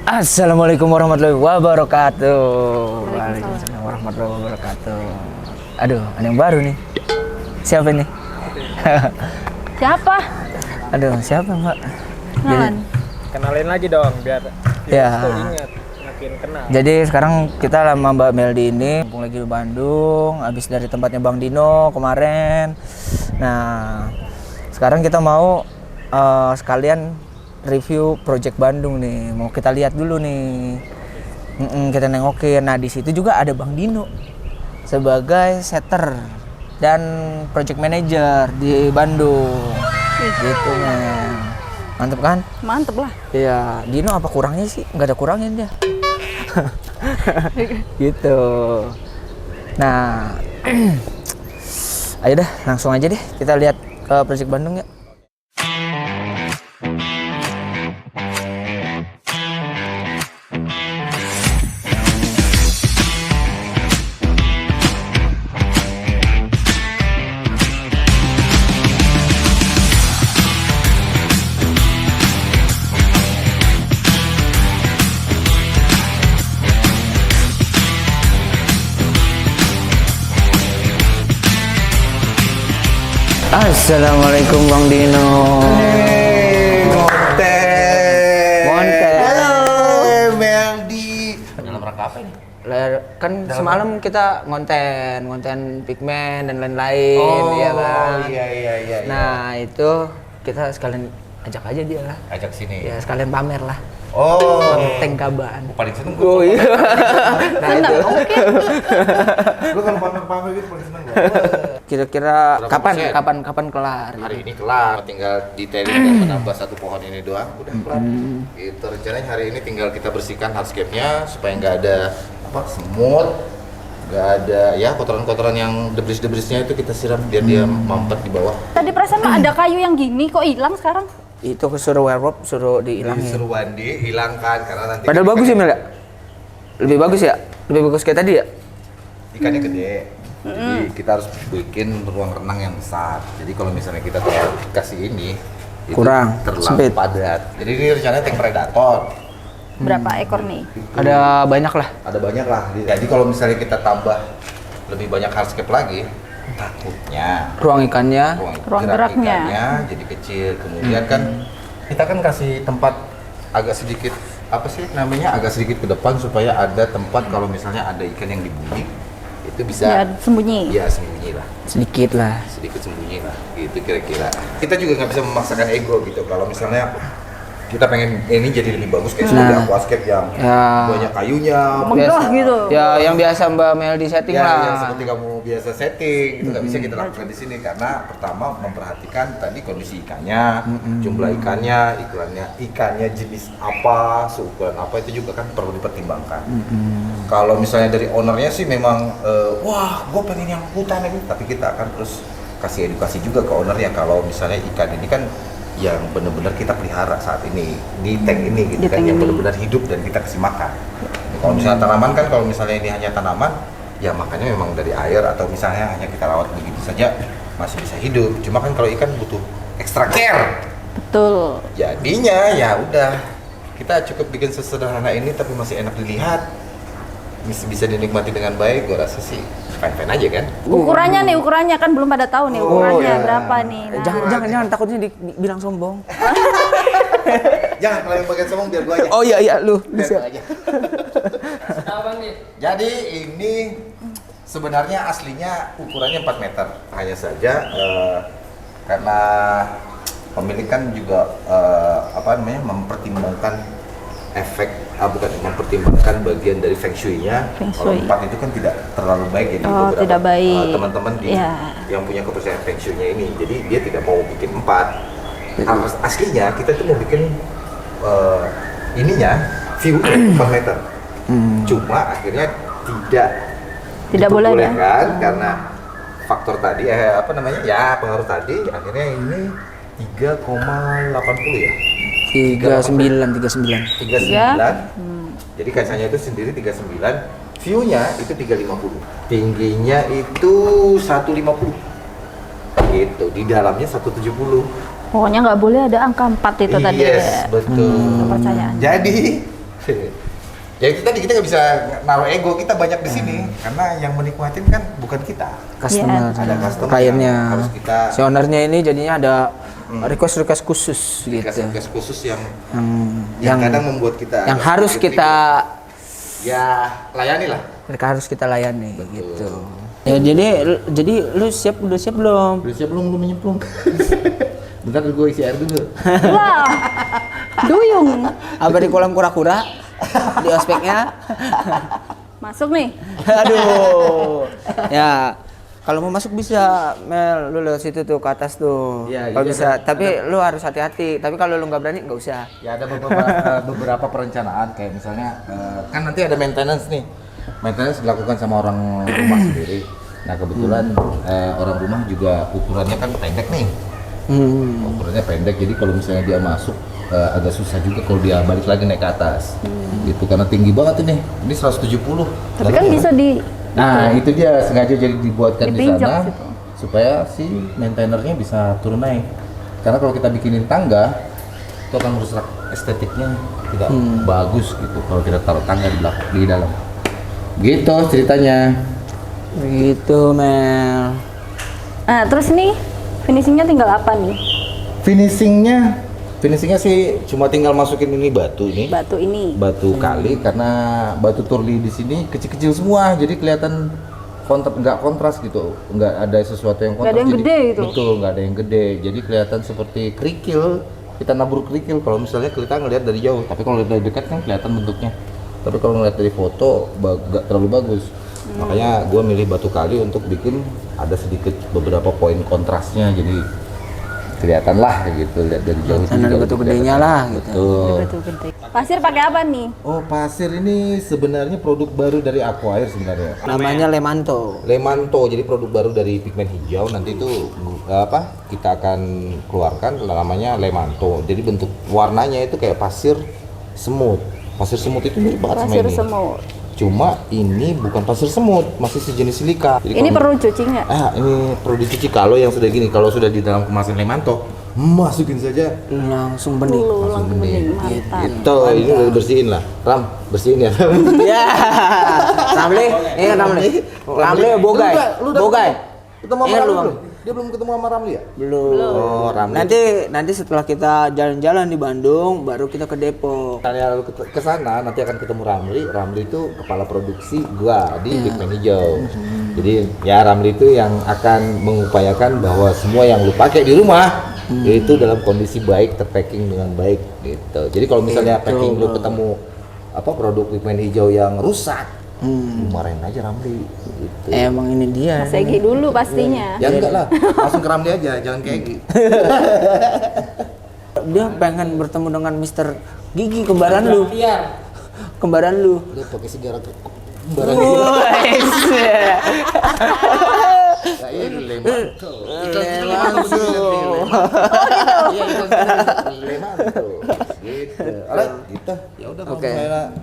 Assalamualaikum warahmatullahi wabarakatuh. Waalaikumsalam warahmatullahi wabarakatuh. Aduh, ada yang baru nih. Siapa nih? Siapa? Aduh, siapa Mbak? Kenalan. Kenalin lagi dong biar Ya. ingat, makin kenal. Jadi sekarang kita sama Mbak Meldi ini mumpung lagi di Bandung, habis dari tempatnya Bang Dino kemarin. Nah, sekarang kita mau sekalian review project Bandung nih. Mau kita lihat dulu nih. Kita nengokin. Nah, di situ juga ada Bang Dino sebagai setter dan project manager di Bandung. Gitu, men. Mantep kan? Mantep lah. Iya, Dino apa kurangnya sih? Nggak ada kurangnya dia. Gitu. Nah, ayo dah langsung aja deh kita lihat project Bandung ya. Assalamualaikum Bang Dino. Monten. Halo, Meldi. Dalam rangka apa ini? Kan semalam kita ngonten pigmen dan lain-lain, ya kan. Iya. Nah, itu kita sekalian ajak aja dia lah. Ajak sini. Ya, sekalian pamer lah. Oh, Teng kaban. Paling seneng Oh gue. iya. Senang, oke. lu kalau pamer gitu paling seneng gua. Kira-kira Berapa kapan kelar? Hari ini kelar, tinggal detailing dan menambah satu pohon ini doang, udah kelar. Itu rencananya hari ini tinggal kita bersihkan hardscape-nya supaya nggak ada semut, nggak ada ya kotoran-kotoran yang debris-debrisnya itu kita siram biar dia mampet di bawah. Tadi perasaan mah ada kayu yang gini kok hilang sekarang? Itu suruh werewolf, suruh Jadi dihilangin. suruh Wandi hilangkan karena nanti Padahal bagus ya Mel ya? Lebih bagus ya? Lebih bagus kayak tadi ya? ikannya gede. Jadi kita harus bikin ruang renang yang besar. Jadi kalau misalnya kita kasih ini itu Kurang, terlalu sempit. padat. Jadi ini rencananya tank predator. Berapa ekor nih? Ada banyak lah. Ada banyak lah. Jadi kalau misalnya kita tambah lebih banyak hardscape lagi, takutnya Ruang ikannya. Ruang gerak geraknya. ikannya jadi kecil. Kemudian kan kita kan kasih tempat agak sedikit agak sedikit ke depan supaya ada tempat kalau misalnya ada ikan yang dibuli itu bisa Ya, sembunyi. ya sembunyi lah, Sedikit lah. sedikit sembunyi lah, gitu kira-kira. Kita juga nggak bisa memaksakan ego gitu. Kalau misalnya kita pengen ini jadi lebih bagus kayak seperti aquascape yang Ya. banyak kayunya, Megah gitu. Ya yang biasa Mbak Meldi setting ya, lah. yang seperti kamu biasa setting itu nggak bisa kita lakukan di sini karena pertama memperhatikan tadi kondisi ikannya, jumlah ikannya jenis apa, seukuran apa itu juga kan perlu dipertimbangkan. Kalau misalnya dari ownernya sih memang wah gue pengen yang hutan ini, tapi kita akan terus kasih edukasi juga ke ownernya kalau misalnya ikan ini kan yang benar-benar kita pelihara saat ini di tank ini gitu Di kan, tank yang ini. benar-benar hidup dan kita kasih makan. Kalau misalnya tanaman kan, kalau misalnya ini hanya tanaman, ya makannya memang dari air atau misalnya hanya kita rawat begitu saja masih bisa hidup. Cuma kan kalau ikan butuh extra care. Betul. Jadinya ya udah kita cukup bikin sesederhana ini tapi masih enak dilihat, bisa dinikmati dengan baik. Gue rasa sih fine-fine aja kan. Ukurannya kan belum pada tahu nih ukurannya berapa nih. Nah. Jangan takutnya dibilang sombong. Jangan kalau yang bagian sombong biar gue aja. Oh iya lu Biar bisa. gua aja. Jadi ini sebenarnya aslinya ukurannya 4 meter. Hanya saja karena pemilik kan juga mempertimbangkan mempertimbangkan bagian dari feng shui-nya. Feng Kalau shui. 4 itu kan tidak terlalu baik ya di Oh, beberapa tidak baik. teman-teman Ya. yang punya kepercayaan feng shui-nya ini. Jadi dia tidak mau bikin 4. Aslinya kita tuh mau bikin view 4 meter. Cuma akhirnya Tidak boleh ya? diperbolehkan karena faktor tadi pengaruh tadi akhirnya ini 3,80 ya. 39. 39. Jadi kacanya itu sendiri 39, view-nya itu 350. Tingginya itu 150. Gitu, di dalamnya 170. Pokoknya nggak boleh ada angka 4 itu tadi Yes, ya. betul. Kepercayaan. Jadi Ya itu tadi kita nggak bisa naruh ego kita banyak di sini karena yang menikmatin kan bukan kita. Customer, Ada customer kliennya. yang harus kita Si ownernya ini jadinya ada request khusus gitu. request khusus yang yang kadang membuat kita yang agak harus sedikit kita ya layani lah. mereka harus kita layani gitu. Ya jadi lu udah siap belum? Udah siap belum menyemplung? Bentar gue isi air dulu. Wah, duyung. Apa di kolam kura-kura? Di ospeknya? Masuk nih. Aduh. Ya, kalau mau masuk bisa, Mel. Lu lewat situ tuh ke atas tuh. Iya, kalau jadi bisa, tapi lu harus hati-hati. Tapi kalau lu nggak berani nggak usah. Ya ada beberapa perencanaan kayak misalnya kan nanti ada maintenance nih. Maintenance dilakukan sama orang rumah sendiri. Nah kebetulan orang rumah juga ukurannya kan pendek nih. Ukurannya pendek, jadi kalau misalnya dia masuk agak susah juga kalau dia balik lagi naik ke atas. Gitu karena tinggi banget ini 170. Tapi kan bisa di Nah itu dia sengaja jadi dibuatkan di Dipinjak sana situ. supaya si maintainernya bisa turun naik. Karena kalau kita bikinin tangga itu akan merusak estetiknya, tidak bagus gitu kalau kita taruh tangga di belakang di dalam. Gitu ceritanya. Gitu, Mel. Nah, terus nih finishingnya tinggal apa nih? Finishingnya sih cuma tinggal masukin ini batu ini. Batu ini. Batu kali karena batu turli di sini kecil-kecil semua jadi kelihatan nggak kontras gitu, nggak ada sesuatu yang kontras. Nggak ada yang jadi, gede gitu. Betul, nggak ada yang gede, jadi kelihatan seperti kerikil. Kita nabur kerikil kalau misalnya kita ngelihat dari jauh, tapi kalau dari dekat kan kelihatan bentuknya. Tapi kalau ngelihat dari foto nggak terlalu bagus. Makanya gue milih batu kali untuk bikin ada sedikit beberapa poin kontrasnya, jadi kelihatan lah gitu lihat dari jauh. Karena ada batu gedenya lah gitu. Betul. Batu gede. Pasir pakai apa nih? Oh, pasir ini sebenarnya produk baru dari Aquair sebenarnya. Namanya Lemanto. Lemanto, jadi produk baru dari pigmen hijau. Nanti itu kita akan keluarkan namanya Lemanto. Jadi bentuk warnanya itu kayak pasir semut. Pasir semut itu mirip banget sama Pasir ini. semut. Cuma ini bukan pasir semut, masih sejenis silika. Jadi Ini kalau- perlu cuci nggak? ini perlu dicuci kalau yang sudah gini. Kalau sudah di dalam kemasan Lemanto, masukin saja. Langsung bening. Langsung bening. Mantap. Itu ini udah bersihin lah. Ram, bersihin ya. Ya. Ramli, ini Ramli. Ramli Bogai. Bogai. Ketemu sama Ingat lu, Ramli Bang? belum? Dia belum ketemu sama Ramli ya? Belum. Oh, Ramli. Nanti setelah kita jalan-jalan di Bandung, baru kita ke Depok. Kalau ke sana nanti akan ketemu Ramli. Ramli itu kepala produksi gua di pigmen hijau. Jadi ya Ramli itu yang akan mengupayakan bahwa semua yang lu pakai di rumah itu dalam kondisi baik, terpacking dengan baik gitu. Jadi kalau misalnya Gitu, packing lu bro. ketemu produk pigmen hijau yang rusak, lu marahin aja Ramli gitu. Emang ini dia. Mas Egi dulu pastinya. Ya enggak lah, langsung ke Ramli aja, jangan kayak gitu. Dia pengen bertemu dengan Mr. Gigi kembaran lu. Kembaran lu. Udah pakai segala kembaran. Ya, ini Lemanto. Lemanto. Iya, Lemanto. Gitu. Alright, gitu. Ya udah Oke.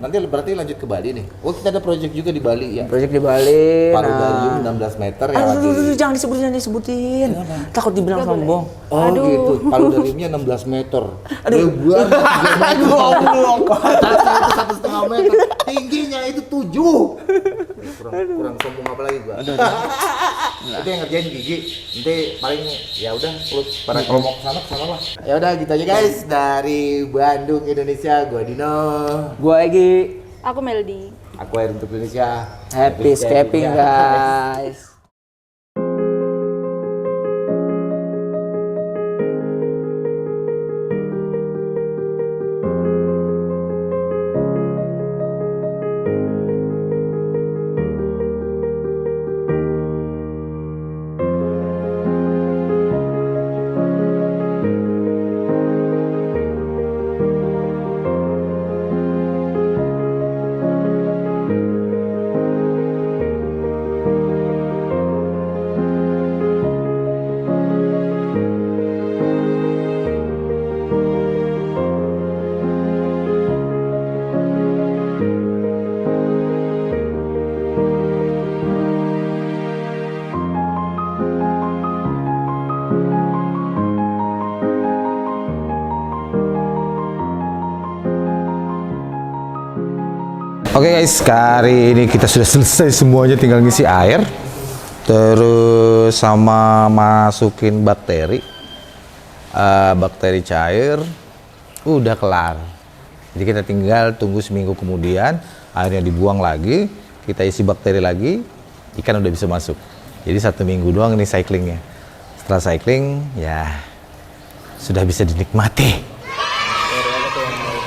nanti berarti lanjut ke Bali nih. Oh, kita ada project juga di Bali ya. Proyek di Bali. Paludarium 16 meter yang lagi. Jangan disebutin. Takut dibilang sombong. Oh gitu, paludariumnya 16 meter. Lebar 3 meter. Atasnya itu 1,5 meter. Tingginya itu 7. Kurang sombong apa lagi gua. Itu yang ngerjain Gigi. Nanti paling ya udah lu pada kalau mau kesana lah. Ya udah gitu aja guys dari Bandung Indonesia, gua Dino. Gua Egi. Aku Meldi. Aku Air untuk Indonesia. Happy escaping guys. Oke guys, kali ini kita sudah selesai semuanya, tinggal ngisi air. Terus sama masukin bakteri. Bakteri cair. Udah kelar. Jadi kita tinggal tunggu seminggu kemudian, airnya dibuang lagi, kita isi bakteri lagi, ikan udah bisa masuk. Jadi 1 minggu doang ini cyclingnya. Setelah cycling, ya sudah bisa dinikmati.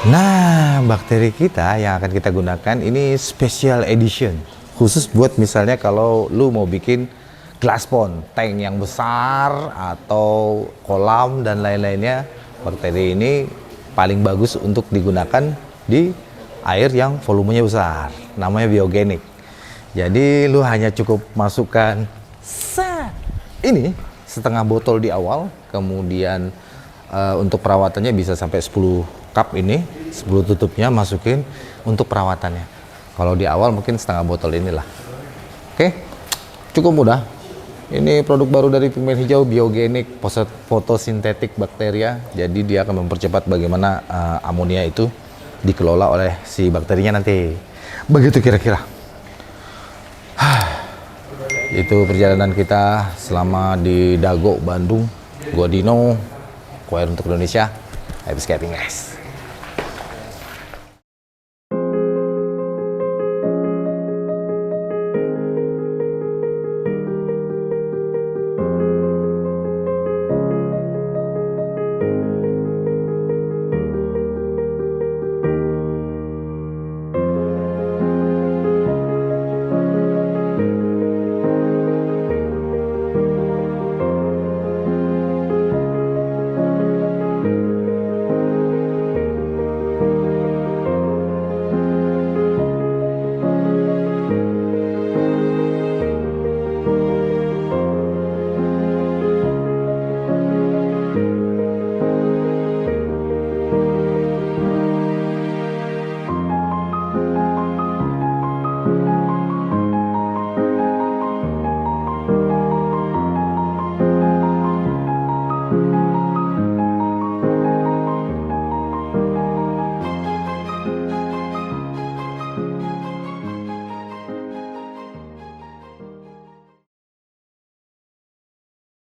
Nah, bakteri kita yang akan kita gunakan ini special edition. Khusus buat misalnya kalau lu mau bikin glass pond, tank yang besar atau kolam dan lain-lainnya, bakteri ini paling bagus untuk digunakan di air yang volumenya besar. Namanya biogenik. Jadi lu hanya cukup masukkan ini setengah botol di awal, kemudian untuk perawatannya bisa sampai 10 cup ini, 10 tutupnya masukin untuk perawatannya. Kalau di awal mungkin setengah botol inilah. Oke, cukup mudah. Ini produk baru dari pigmen hijau, biogenik fotosintetik bakteria. Jadi dia akan mempercepat bagaimana amonia itu dikelola oleh si bakterinya nanti. Begitu kira-kira. Itu perjalanan kita selama di Dago, Bandung. Gua Dino, Choir untuk Indonesia. Happy escaping guys.